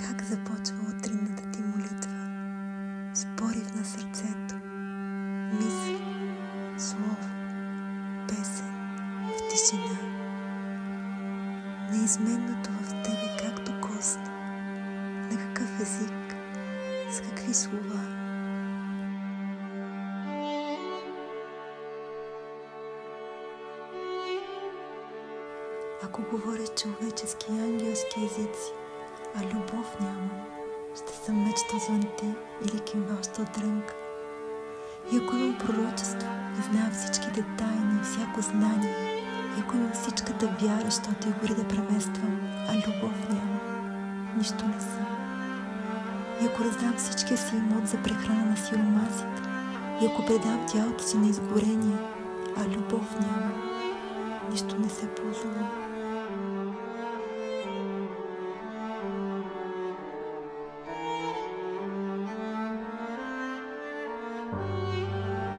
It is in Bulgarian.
Как започва утринната ти молитва? С порив на сърцето, мисли, слово, песен, в тишина. Неизменното в тебе както косне, на какъв език, с какви слова. Ако говоря човечески и ангелски езици, а любов няма, ще съм мечта злънти или кимваща дрънка. И ако имам пророчество и знам всичките тайни и всяко знание, и ако имам всичката вяра, защото и гори да премествам, а любов няма, нищо не съм. И ако раздам всичкия си имот за прехрана на сиромасите, и ако предам тялото си на изгорение, а любов няма, нищо не се ползува.